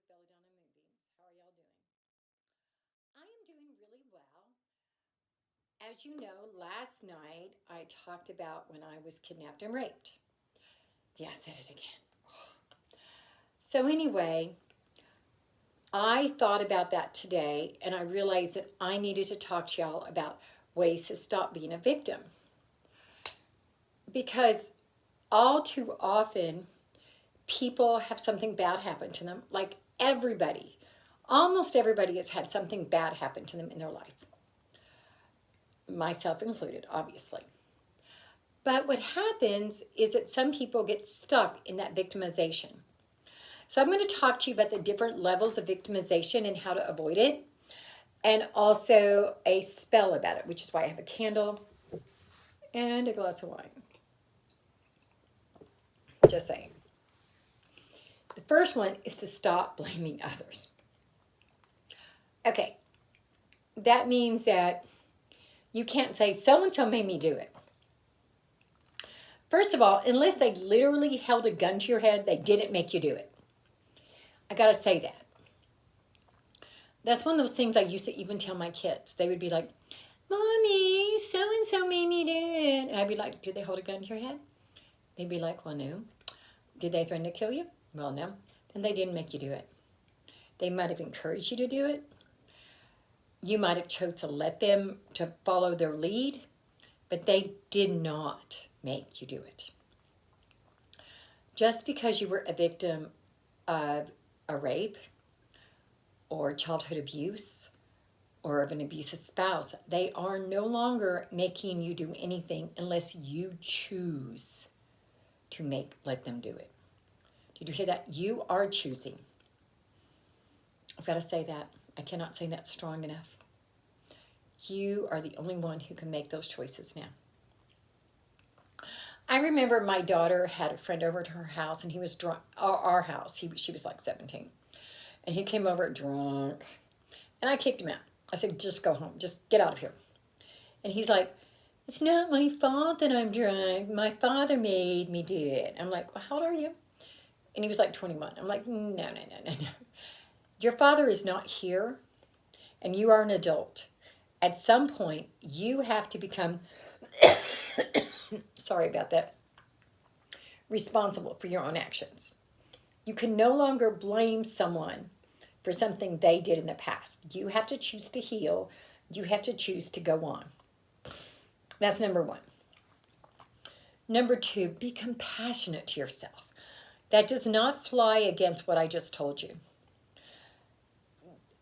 Belladonna Moonbeams. How are y'all doing? I am doing really well. As you know, last night I talked about when I was kidnapped and raped. Yeah, I said it again. So, anyway, I thought about that today and I realized that I needed to talk to y'all about ways to stop being a victim. Because all too often, people have something bad happen to them. Like everybody, almost everybody has had something bad happen to them in their life, myself included, obviously. But what happens is that some people get stuck in that victimization. So I'm going to talk to you about the different levels of victimization and how to avoid it, and also a spell about it, which is why I have a candle and a glass of wine. Just saying. The first one is to stop blaming others. Okay, that means that you can't say, so and so made me do it. First of all, unless they literally held a gun to your head, they didn't make you do it. I gotta say that. That's one of those things I used to even tell my kids. They would be like, Mommy, so and so made me do it. And I'd be like, did they hold a gun to your head? They'd be like, well, no. Did they threaten to kill you? Well, no. Then they didn't make you do it. They might have encouraged you to do it. You might have chose to let them to follow their lead, but they did not make you do it. Just because you were a victim of a rape or childhood abuse or of an abusive spouse, they are no longer making you do anything unless you choose to let them do it. Did you hear that? You are choosing. I've got to say that. I cannot say that strong enough. You are the only one who can make those choices now. I remember my daughter had a friend over to her house, and he was drunk. Our house. She was like 17, and he came over drunk, and I kicked him out. I said, "Just go home. Just get out of here." And he's like, "It's not my fault that I'm drunk. My father made me do it." I'm like, "Well, how old are you?" And he was like 21. I'm like, "No, no, no, no, no. Your father is not here, and you are an adult. At some point, you have to become." Sorry about that. Responsible for your own actions. You can no longer blame someone for something they did in the past. You have to choose to heal. You have to choose to go on. That's number one. Number two, be compassionate to yourself. That does not fly against what I just told you.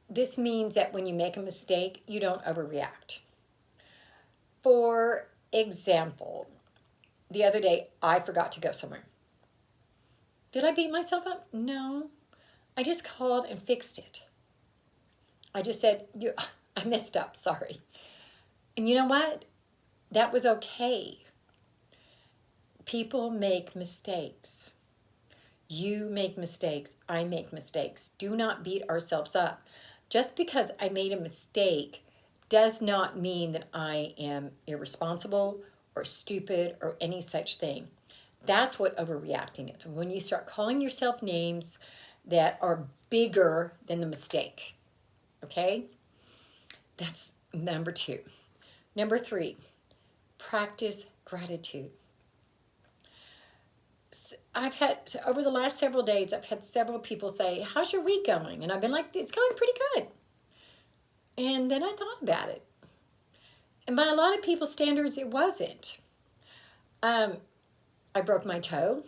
This means that when you make a mistake, you don't overreact. For example, the other day, I forgot to go somewhere. Did I beat myself up? No. I just called and fixed it. I just said, I messed up, sorry. And you know what? That was okay. People make mistakes. You make mistakes. I make mistakes. Do not beat ourselves up. Just because I made a mistake does not mean that I am irresponsible or stupid or any such thing. That's what overreacting is. When you start calling yourself names that are bigger than the mistake. Okay? That's number two. Number three, practice gratitude. Over the last several days, I've had several people say, how's your week going? And I've been like, it's going pretty good. And then I thought about it. And by a lot of people's standards, it wasn't. I broke my toe.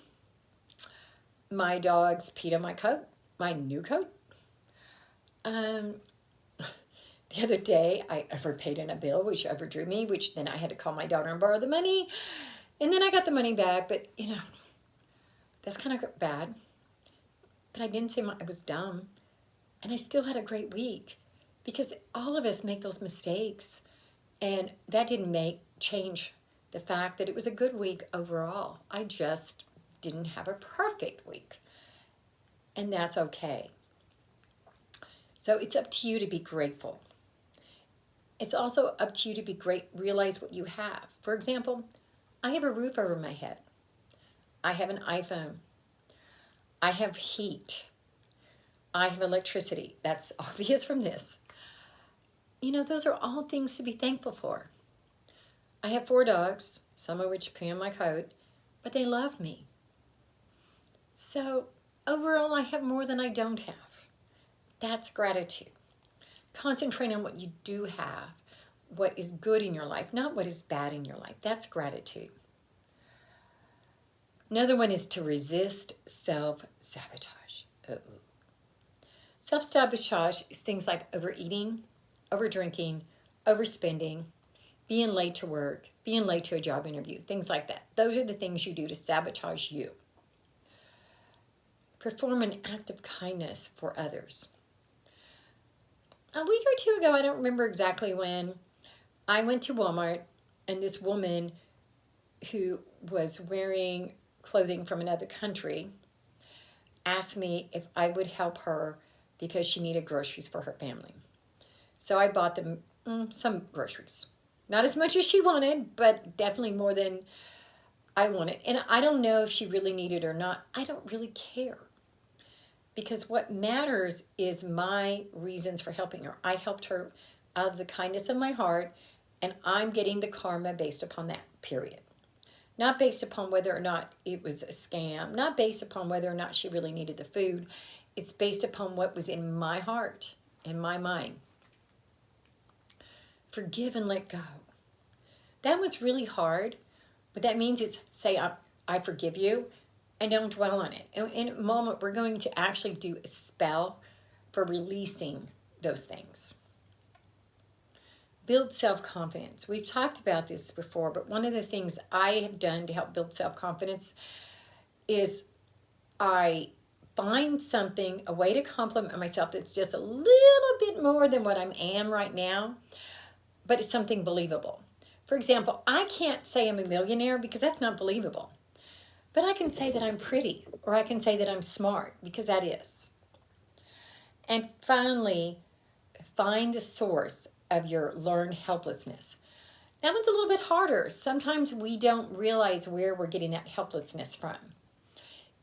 My dogs peed on my coat, my new coat. The other day, I overpaid in a bill, which overdrew me, which then I had to call my daughter and borrow the money. And then I got the money back, but, that's kind of bad. But I didn't say I was dumb. And I still had a great week because all of us make those mistakes. And that didn't change the fact that it was a good week overall. I just didn't have a perfect week. And that's okay. So it's up to you to be grateful. It's also up to you to realize what you have. For example, I have a roof over my head. I have an iPhone. I have heat. I have electricity. That's obvious from this. You know, those are all things to be thankful for. I have 4 dogs, some of which pee on my coat, but they love me. So overall, I have more than I don't have. That's gratitude. Concentrate on what you do have, what is good in your life, not what is bad in your life. That's gratitude. Another one is to resist self-sabotage. Self-sabotage is things like overeating, overdrinking, overspending, being late to work, being late to a job interview, things like that. Those are the things you do to sabotage you. Perform an act of kindness for others. A week or 2 ago, I don't remember exactly when, I went to Walmart and this woman who was wearing clothing from another country asked me if I would help her because she needed groceries for her family. So I bought them some groceries. Not as much as she wanted, but definitely more than I wanted. And I don't know if she really needed it or not. I don't really care. Because what matters is my reasons for helping her. I helped her out of the kindness of my heart, and I'm getting the karma based upon that, period. Not based upon whether or not it was a scam, not based upon whether or not she really needed the food. It's based upon what was in my heart, in my mind. Forgive and let go. That one's really hard, but that means it's say, I forgive you, and don't dwell on it. And in a moment, we're going to actually do a spell for releasing those things. Build self-confidence. We've talked about this before, but one of the things I have done to help build self-confidence is I find something, a way to compliment myself that's just a little bit more than what I am right now, but it's something believable. For example, I can't say I'm a millionaire because that's not believable. But I can say that I'm pretty, or I can say that I'm smart, because that is. And finally, find the source of your learned helplessness. That one's a little bit harder. Sometimes we don't realize where we're getting that helplessness from.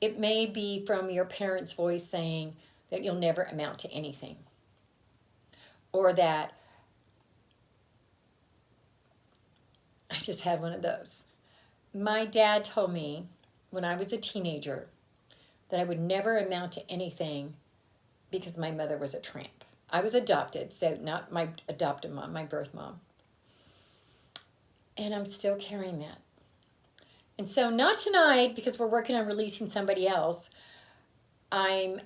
It may be from your parents' voice saying that you'll never amount to anything. Or that, I just had one of those. My dad told me when I was a teenager that I would never amount to anything because my mother was a tramp. I was adopted, so not my adopted mom, my birth mom. And I'm still carrying that. And so not tonight, because we're working on releasing somebody else, I'm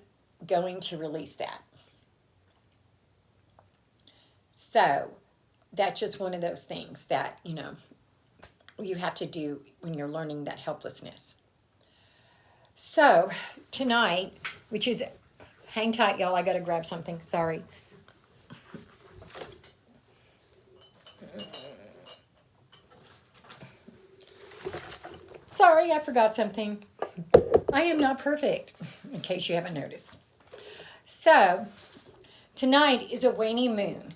going to release that. So that's just one of those things that, you have to do when you're learning that helplessness. So tonight, which is, hang tight, y'all, I got to grab something, sorry. Sorry, I forgot something. I am not perfect, in case you haven't noticed. So tonight is a waning moon.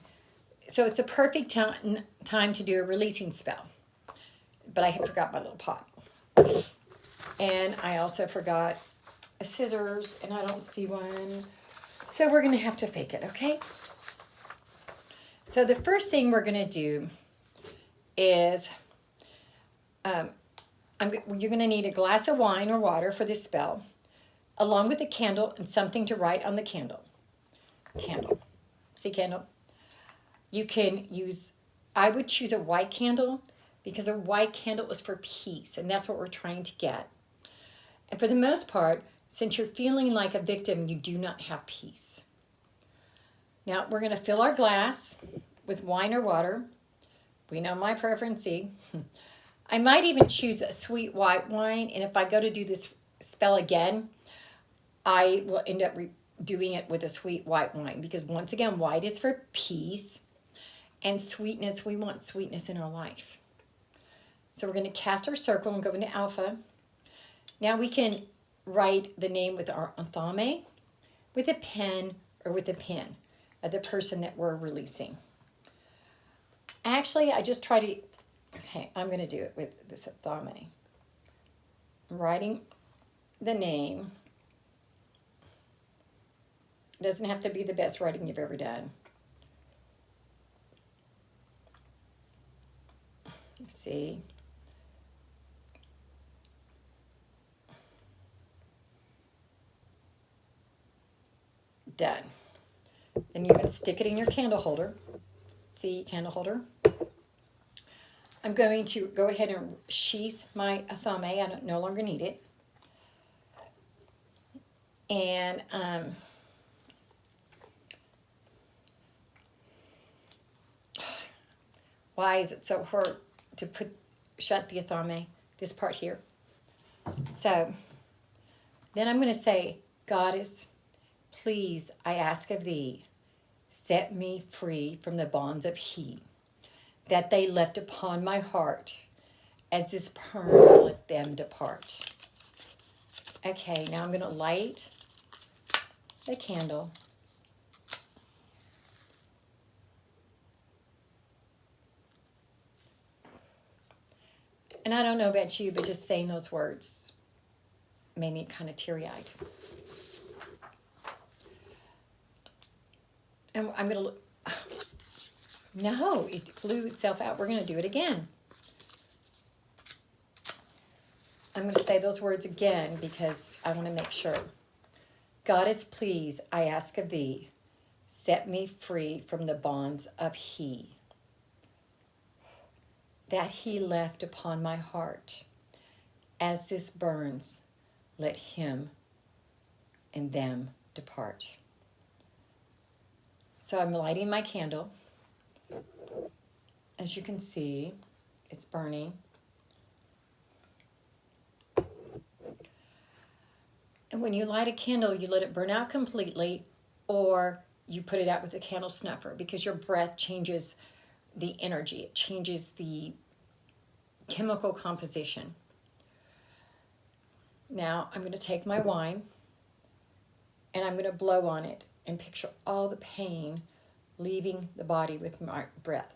So it's a perfect time to do a releasing spell. But I forgot my little pot. And I also forgot a scissors, and I don't see one. So we're going to have to fake it, okay? So the first thing we're going to do is you're going to need a glass of wine or water for this spell, along with a candle and something to write on the candle. Candle. See candle? You can use, I would choose a white candle because a white candle is for peace, and that's what we're trying to get. And for the most part, since you're feeling like a victim, you do not have peace. Now, we're going to fill our glass with wine or water. We know my preference, see? I might even choose a sweet white wine, and if I go to do this spell again, I will end up doing it with a sweet white wine, because once again, white is for peace, and sweetness, we want sweetness in our life. So we're going to cast our circle and go into alpha. Now we can write the name with our anthame, with a pen, or with a pin of the person that we're releasing. Actually, I just try to, okay, I'm going to do it with this anthame. I'm writing the name It doesn't have to be the best writing you've ever done. See? Done. Then you're going to stick it in your candle holder. See, candle holder. I'm going to go ahead and sheath my athame. I no longer need it. And why is it so hard to shut the athame? This part here. So then I'm going to say, Goddess, please, I ask of thee, set me free from the bonds of he, that they left upon my heart, as this burns, let them depart. Okay, now I'm going to light the candle. And I don't know about you, but just saying those words made me kind of teary-eyed. And I'm going to look. No, it blew itself out. We're going to do it again. I'm going to say those words again because I want to make sure. Goddess, please, I ask of thee, set me free from the bonds of he, that he left upon my heart. As this burns, let him and them depart. So I'm lighting my candle. As you can see, it's burning. And when you light a candle, you let it burn out completely, or you put it out with a candle snuffer, because your breath changes the energy. It changes the chemical composition. Now I'm going to take my wine and I'm going to blow on it and picture all the pain leaving the body with my breath.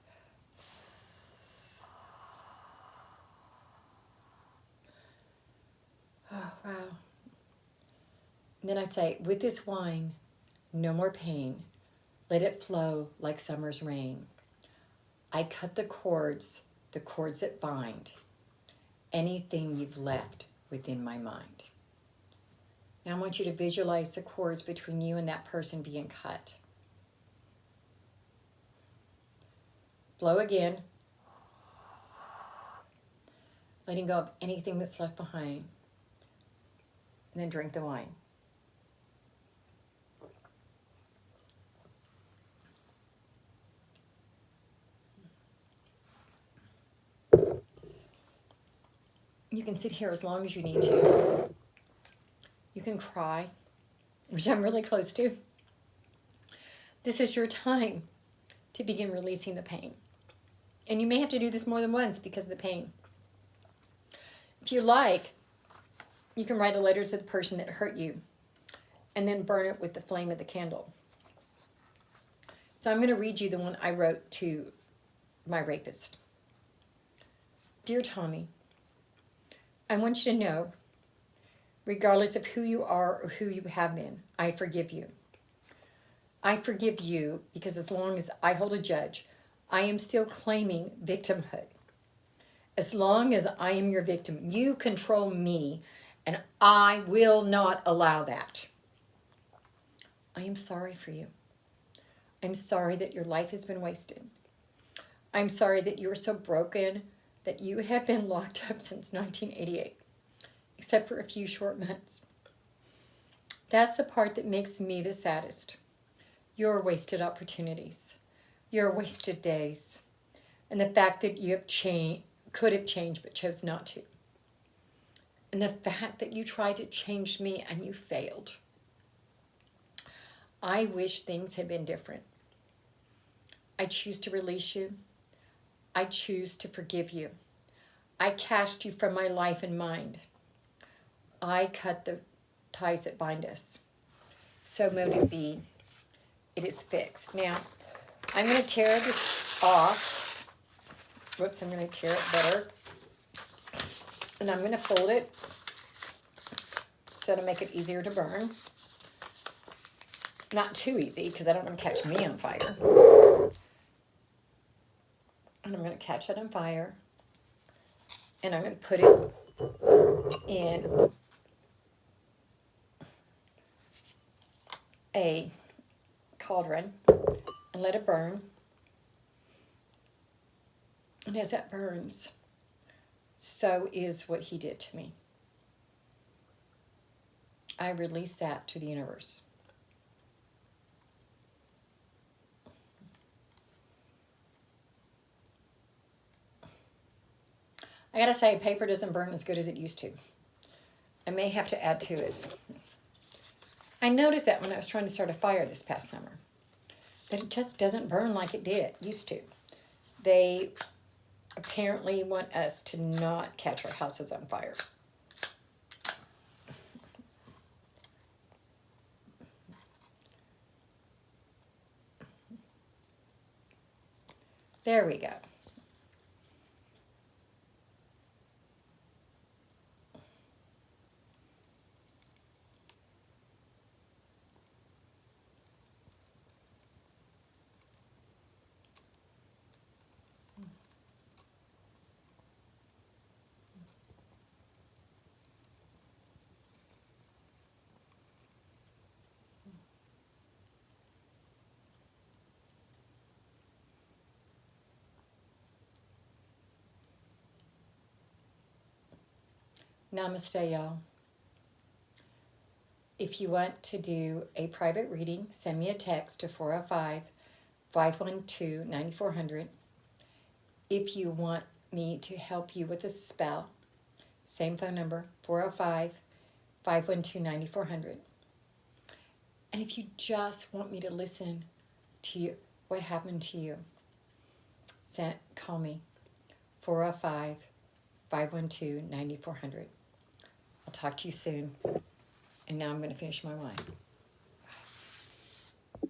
Oh, wow. And then I say, with this wine, no more pain. Let it flow like summer's rain. I cut the cords that bind anything you've left within my mind. Now I want you to visualize the cords between you and that person being cut. Blow again. Letting go of anything that's left behind. And then drink the wine. You can sit here as long as you need to. You can cry, which I'm really close to. This is your time to begin releasing the pain. And you may have to do this more than once because of the pain. If you like, you can write a letter to the person that hurt you and then burn it with the flame of the candle. So I'm going to read you the one I wrote to my rapist. Dear Tommy, I want you to know, regardless of who you are or who you have been, I forgive you. I forgive you because as long as I hold a judge, I am still claiming victimhood. As long as I am your victim, you control me, and I will not allow that. I am sorry for you. I'm sorry that your life has been wasted. I'm sorry that you are so broken that you have been locked up since 1988, except for a few short months. That's the part that makes me the saddest. Your wasted opportunities, your wasted days, and the fact that you have could have changed but chose not to. And the fact that you tried to change me and you failed. I wish things had been different. I choose to release you. I choose to forgive you. I cast you from my life and mind. I cut the ties that bind us. So mote it be. It is fixed. Now, I'm going to tear this off. Whoops, I'm going to tear it better. And I'm going to fold it so to make it easier to burn. Not too easy, because I don't want to catch me on fire. And I'm going to catch it on fire. And I'm going to put it in a cauldron and let it burn. And as that burns, so is what he did to me. I release that to the universe. I gotta say, paper doesn't burn as good as it used to. I may have to add to it. I noticed that when I was trying to start a fire this past summer, that it just doesn't burn like it used to. They apparently want us to not catch our houses on fire. There we go. Namaste, y'all. If you want to do a private reading, send me a text to 405-512-9400. If you want me to help you with a spell, same phone number, 405-512-9400. And if you just want me to listen to you, what happened to you, call me, 405-512-9400. I'll talk to you soon. And now I'm going to finish my wine.